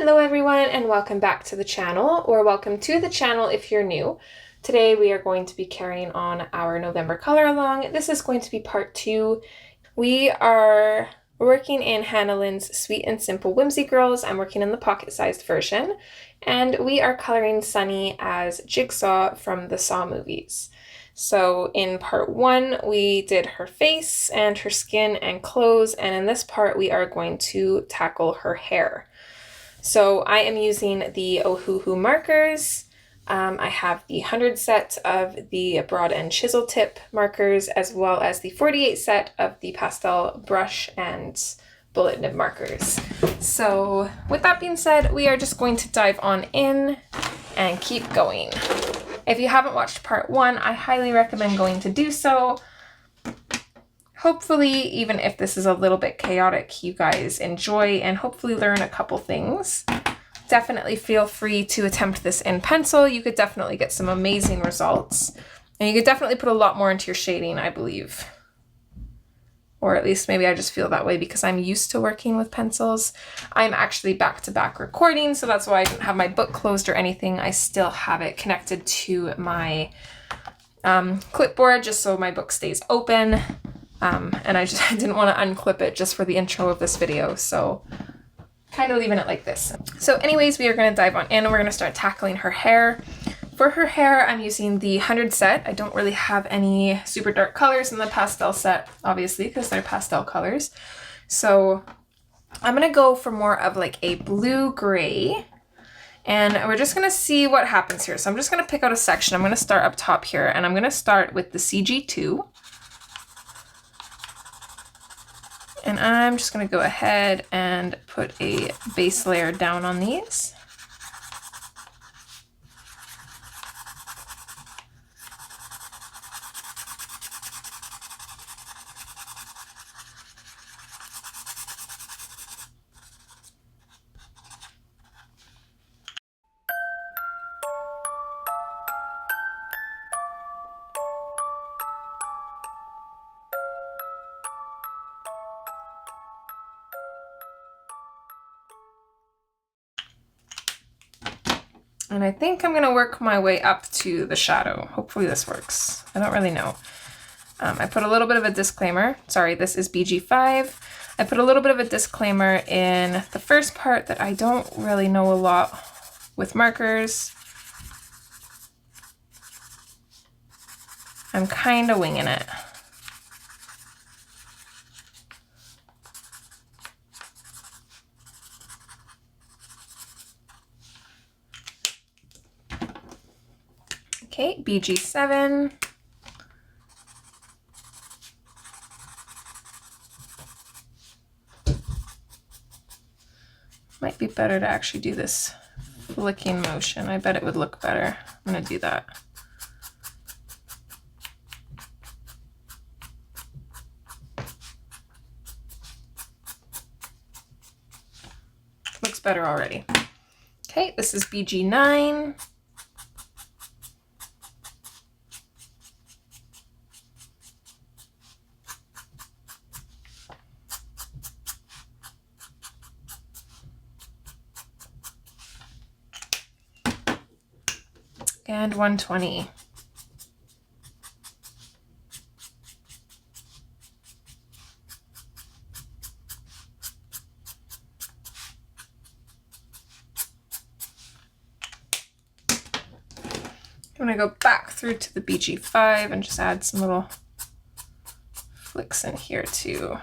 Hello everyone and welcome back to the channel, or welcome to the channel if you're new. Today we are going to be carrying on our November color along. This is going to be part 2. We are working in Hannah Lynn's Sweet and Simple Whimsy Girls. I'm working in the pocket-sized version, and we are coloring Sunny as Jigsaw from the Saw movies. So in part 1, we did her face and her skin and clothes, and in this part we are going to tackle her hair. So I am using the Ohuhu markers. I have the 100 set of the broad and chisel tip markers, as well as the 48 set of the pastel brush and bullet nib markers. So with that being said, we are just going to dive on in and keep going. If you haven't watched part 1, I highly recommend going to do so. Hopefully, even if this is a little bit chaotic, you guys enjoy and hopefully learn a couple things. Definitely feel free to attempt this in pencil. You could definitely get some amazing results. And you could definitely put a lot more into your shading, I believe. Or at least maybe I just feel that way because I'm used to working with pencils. I'm actually back-to-back recording, so that's why I didn't have my book closed or anything. I still have it connected to my clipboard just so my book stays open. And I didn't want to unclip it just for the intro of this video, so kind of leaving it like this. So anyways, we are going to dive on in and we're going to start tackling her hair. For her hair, I'm using the 100 set. I don't really have any super dark colors in the pastel set, obviously, because they're pastel colors. So I'm going to go for more of like a blue-gray, and we're just going to see what happens here. So I'm just going to pick out a section. I'm going to start up top here, and I'm going to start with the CG2. And I'm just going to go ahead and put a base layer down on these. And I think I'm going to work my way up to the shadow. Hopefully this works. I don't really know. I put a little bit of a disclaimer. Sorry, this is BG5. I put a little bit of a disclaimer in the first part that I don't really know a lot with markers. I'm kind of winging it. Okay, BG7. Might be better to actually do this flicking motion. I bet it would look better. I'm gonna do that. Looks better already. Okay, this is BG9. And 120. I'm going to go back through to the BG5 and just add some little flicks in here too.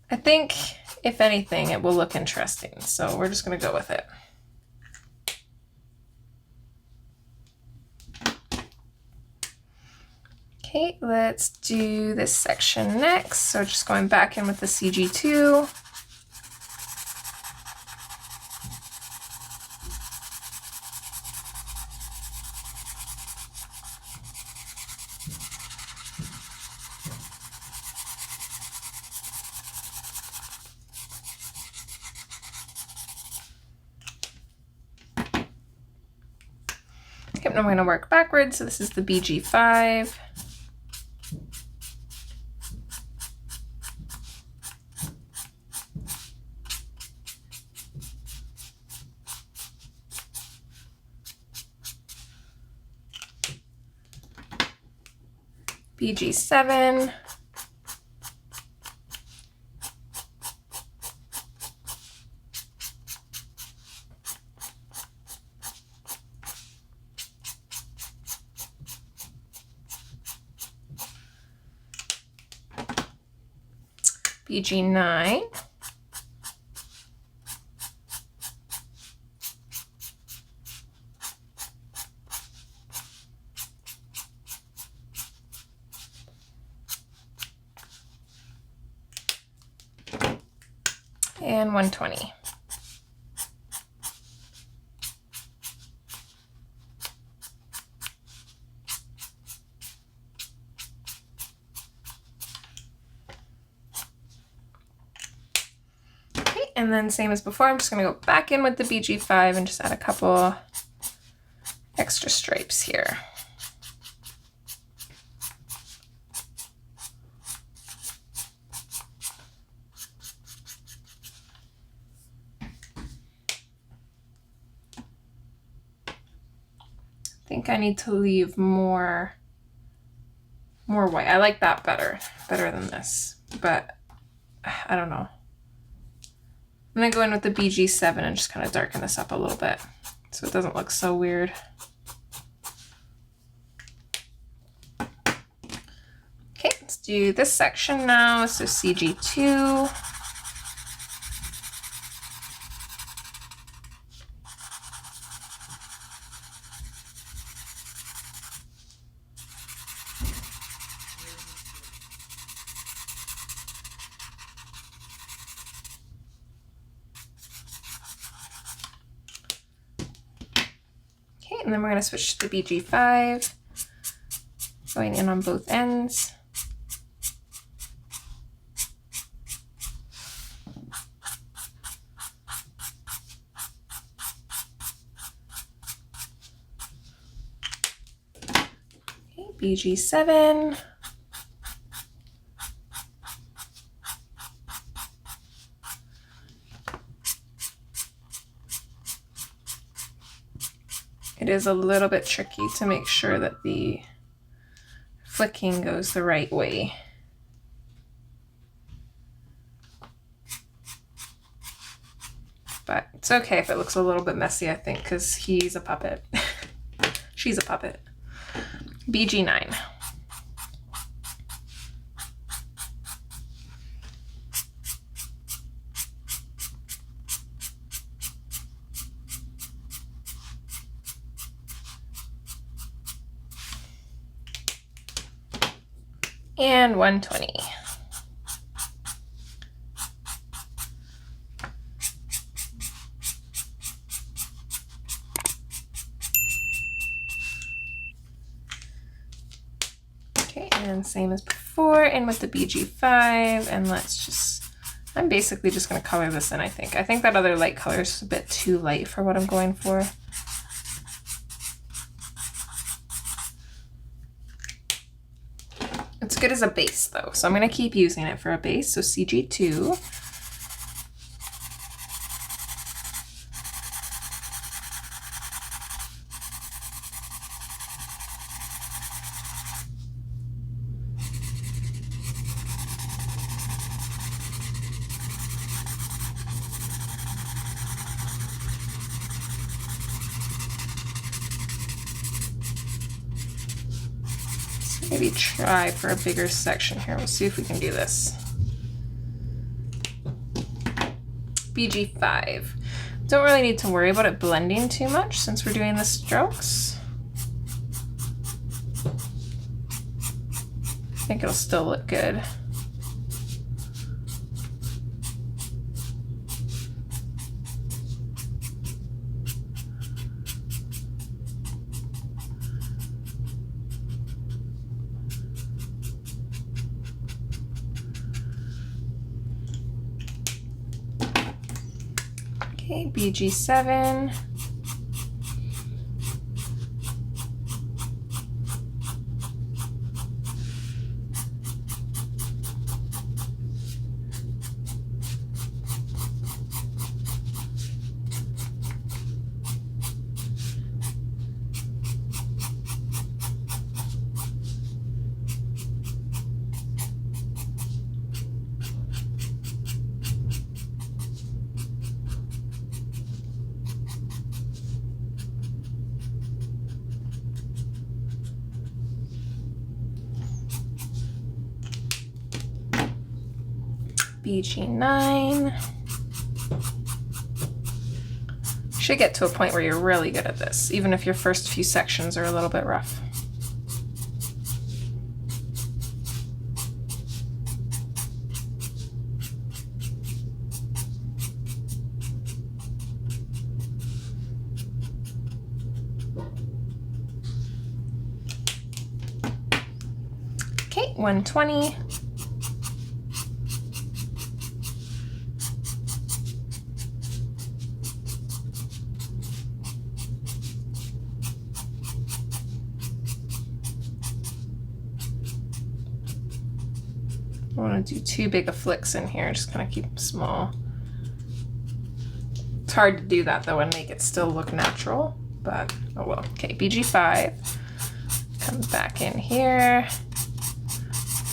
I think, if anything, it will look interesting, so we're just going to go with it. Okay, let's do this section next. So just going back in with the CG2. Okay, I'm going to work backwards. So this is the BG5. BG7. BG9. And 120. Okay, and then same as before, I'm just going to go back in with the BG5 and just add a couple extra stripes here. I think I need to leave more white. I like that better than this, but I don't know. I'm gonna go in with the BG7 and just kind of darken this up a little bit so it doesn't look so weird. Okay, let's do this section now. So CG2. And then we're going to switch to the BG5, going in on both ends. Okay, BG7. It is a little bit tricky to make sure that the flicking goes the right way. But it's okay if it looks a little bit messy, I think, because he's a puppet. She's a puppet. BG9. And 120. Okay, and same as before, in with the BG5, and let's just, I'm basically just going to color this in, I think. I think that other light color is a bit too light for what I'm going for. It's good as a base though, so I'm going to keep using it for a base. So CG2. Maybe try for a bigger section here. We'll see if we can do this. BG5. Don't really need to worry about it blending too much since we're doing the strokes. I think it'll still look good. Okay, BG7. BG9. Should get to a point where you're really good at this, even if your first few sections are a little bit rough. Okay, 120. I want to do too big of flicks in here, just kind of keep them small. It's hard to do that though and make it still look natural, but oh well. Okay, BG5 comes back in here.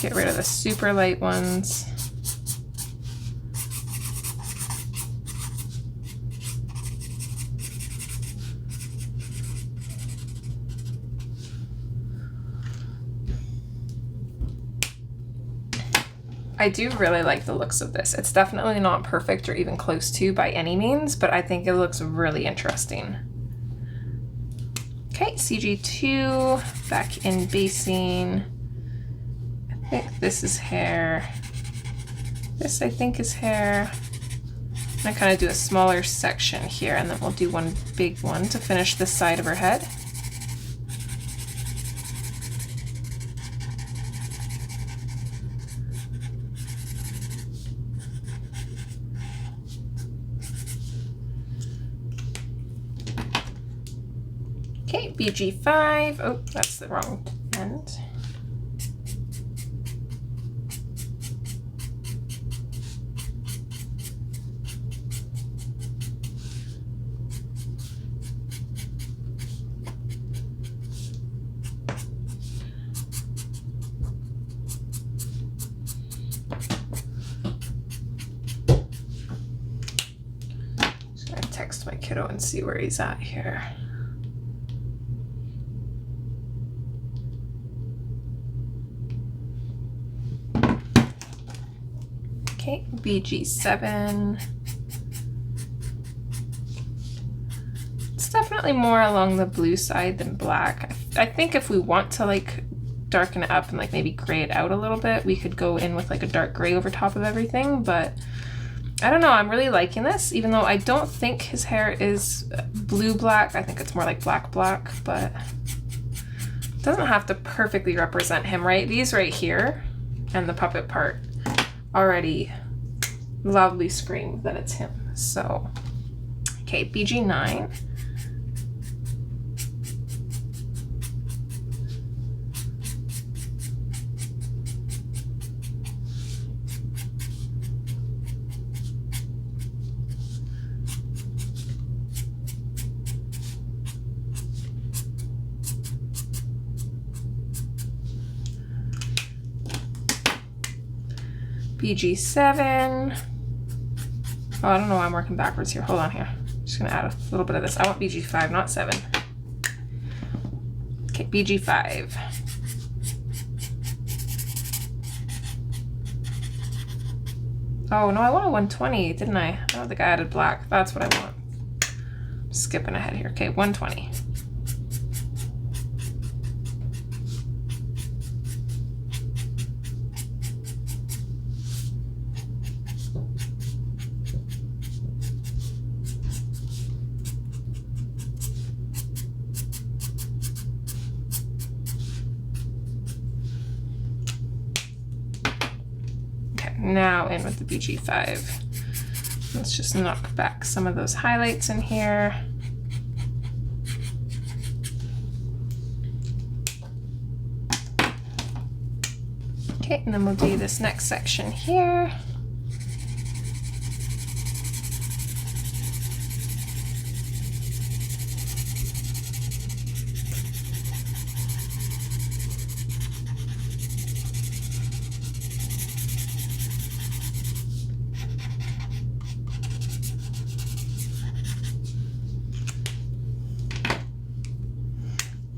Get rid of the super light ones. I do really like the looks of this. It's definitely not perfect or even close to by any means, but I think it looks really interesting. Okay, CG2, back in basing. I think this is hair. This I think is hair. I'm gonna kind of do a smaller section here and then we'll do one big one to finish this side of her head. Okay, BG5. Oh, that's the wrong end. Just gonna text my kiddo and see where he's at here. Okay, BG7. It's definitely more along the blue side than black. I think if we want to like darken it up and like maybe gray it out a little bit, we could go in with like a dark gray over top of everything, but I don't know, I'm really liking this, even though I don't think his hair is blue-black. I think it's more like black-black, but it doesn't have to perfectly represent him, right? These right here and the puppet part already loudly scream that it's him. So, okay, BG9. BG7. Oh, I don't know why I'm working backwards here. Hold on here. I'm just gonna add a little bit of this. I want BG5, not 7. Okay, BG5. Oh no, I want a 120, didn't I? I don't think I added black. That's what I want. I'm skipping ahead here. Okay, 120. Now in with the BG5. Let's just knock back some of those highlights in here. Okay, and then we'll do this next section here.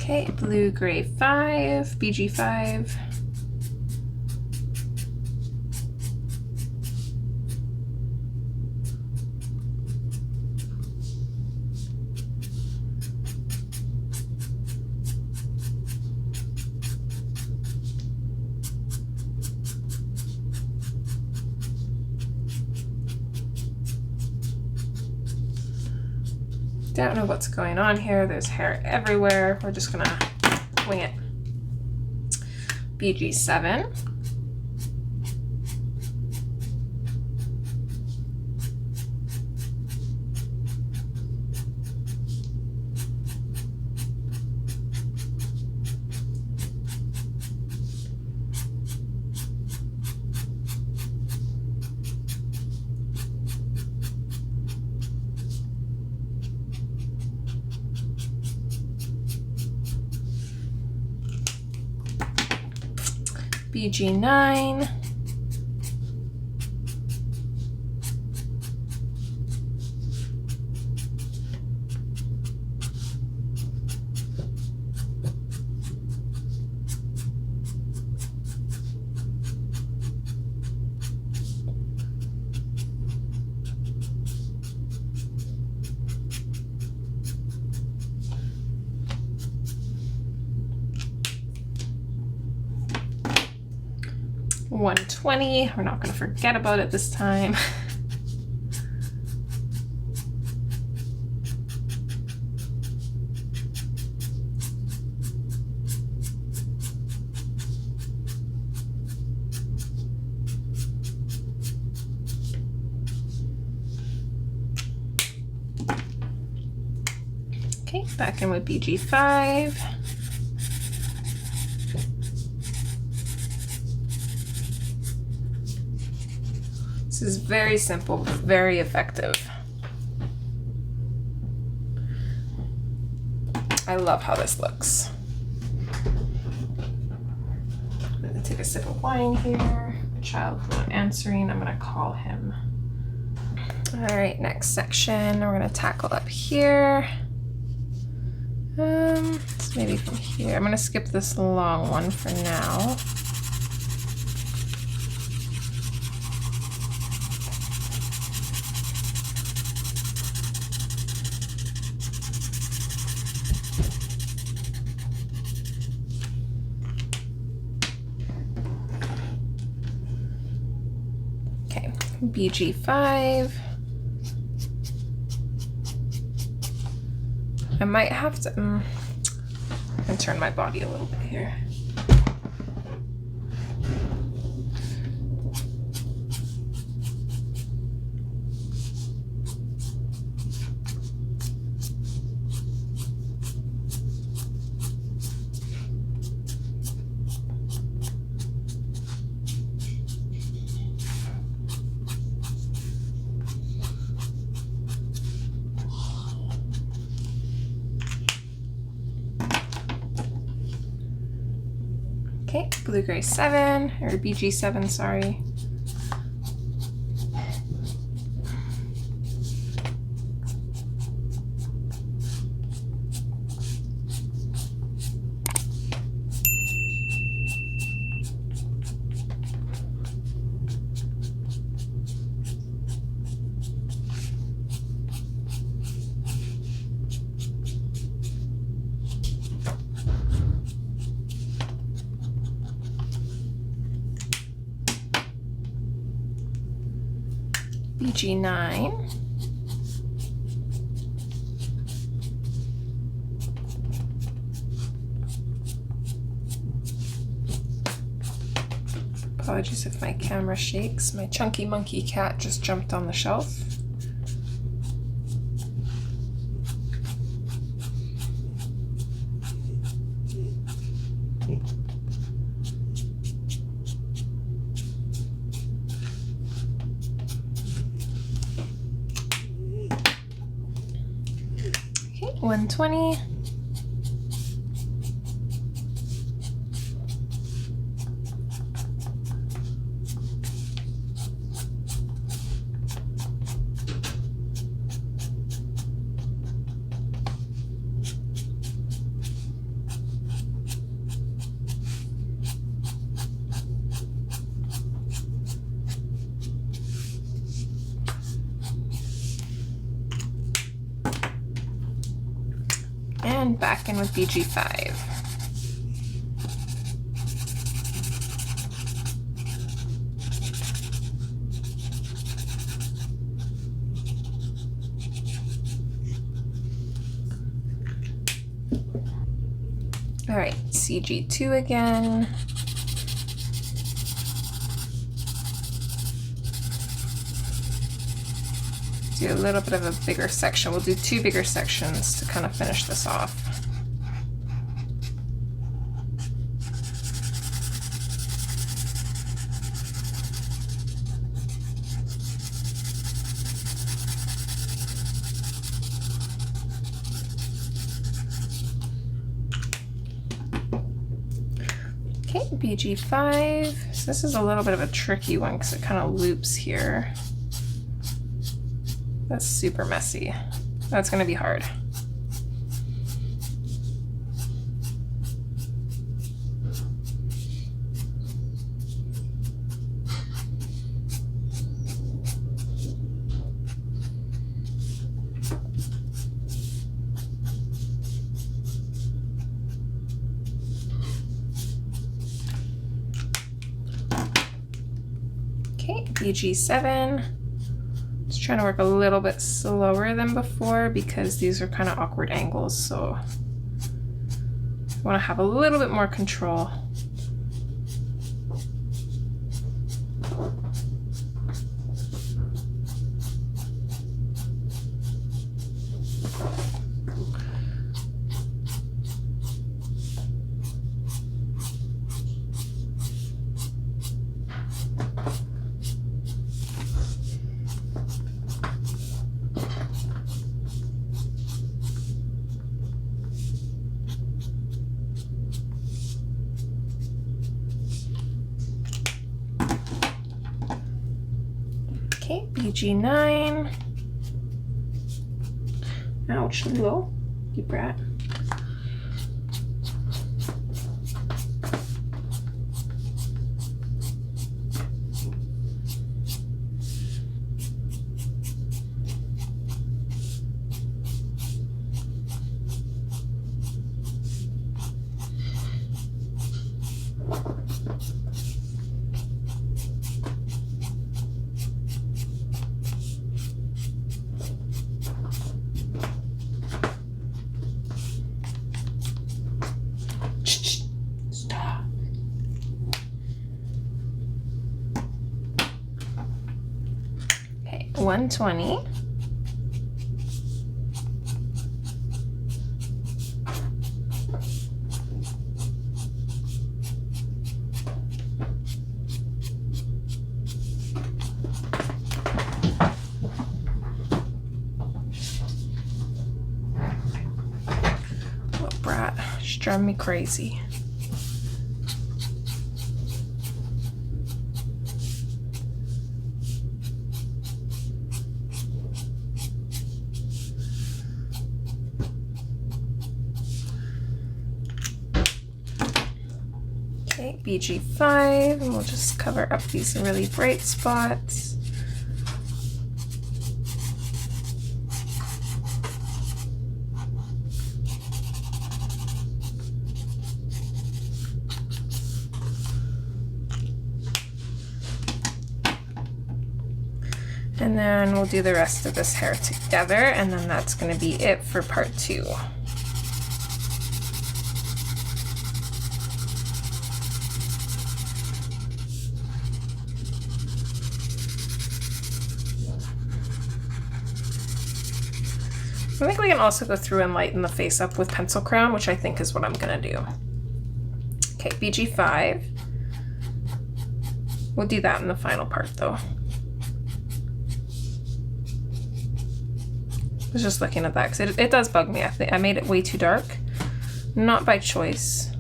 Okay, blue, gray 5, BG5. Don't know what's going on here. There's hair everywhere. We're just gonna wing it. BG7. BG9. $120. We're not going to forget about it this time. Okay, back in with BG5. This is very simple, very effective. I love how this looks. I'm gonna take a sip of wine here. My child's not answering, I'm gonna call him. All right, next section, we're gonna tackle up here. So maybe from here. I'm gonna skip this long one for now. BG5. I might have to and turn my body a little bit here. Okay, blue gray 7, or BG7, sorry. BG9. Apologies if my camera shakes. My chunky monkey cat just jumped on the shelf. Okay, 120. And back in with BG5. All right, CG2 again. Do a little bit of a bigger section. We'll do 2 bigger sections to kind of finish this off. Okay, BG5. So this is a little bit of a tricky one because it kind of loops here. That's super messy. That's gonna be hard. Okay, BG7. Just trying to work a little bit slower than before because these are kind of awkward angles, so I want to have a little bit more control. Okay, BG9. Ouch, Lilo, you brat. Stop. Okay, 120. Little brat, she's driving me crazy. Okay, BG5, and we'll just cover up these really bright spots. And then we'll do the rest of this hair together, and then that's going to be it for part 2. I think we can also go through and lighten the face up with pencil crown, which I think is what I'm gonna do. Okay, BG5. We'll do that in the final part though. I was just looking at that because it does bug me. I think I made it way too dark. Not by choice.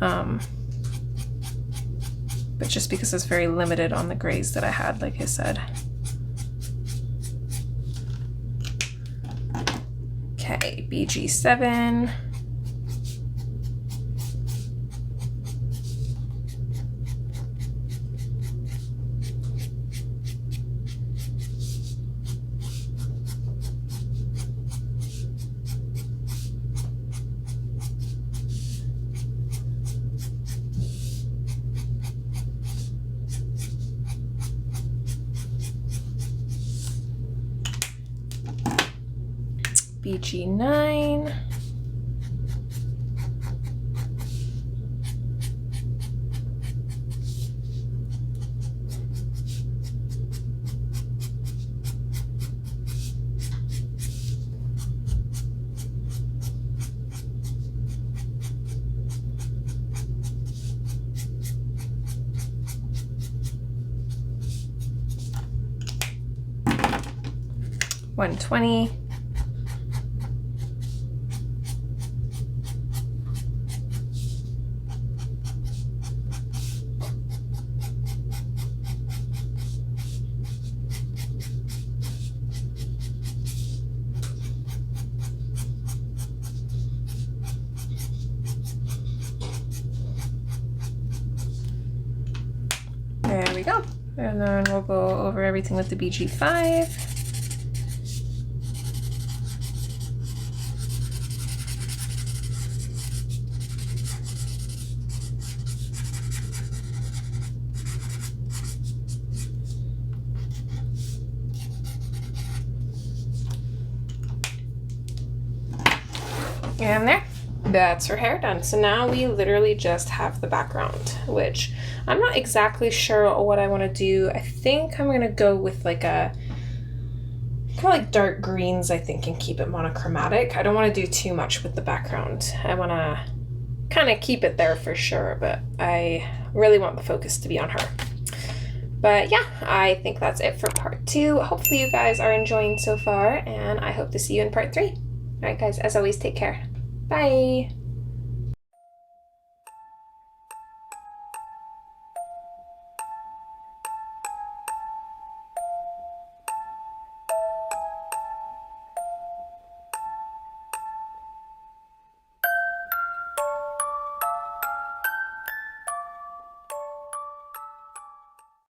But just because it's very limited on the grays that I had, like I said. Okay, BG7. BG9. 120. There we go. And then we'll go over everything with the BG5. And there, that's her hair done. So now we literally just have the background, which I'm not exactly sure what I want to do. I think I'm gonna go with like a kind of like dark greens, I think, and keep it monochromatic. I don't want to do too much with the background. I want to kind of keep it there for sure, but I really want the focus to be on her. But yeah, I think that's it for part 2. Hopefully you guys are enjoying so far, and I hope to see you in part 3. All right, guys, as always, take care. Bye.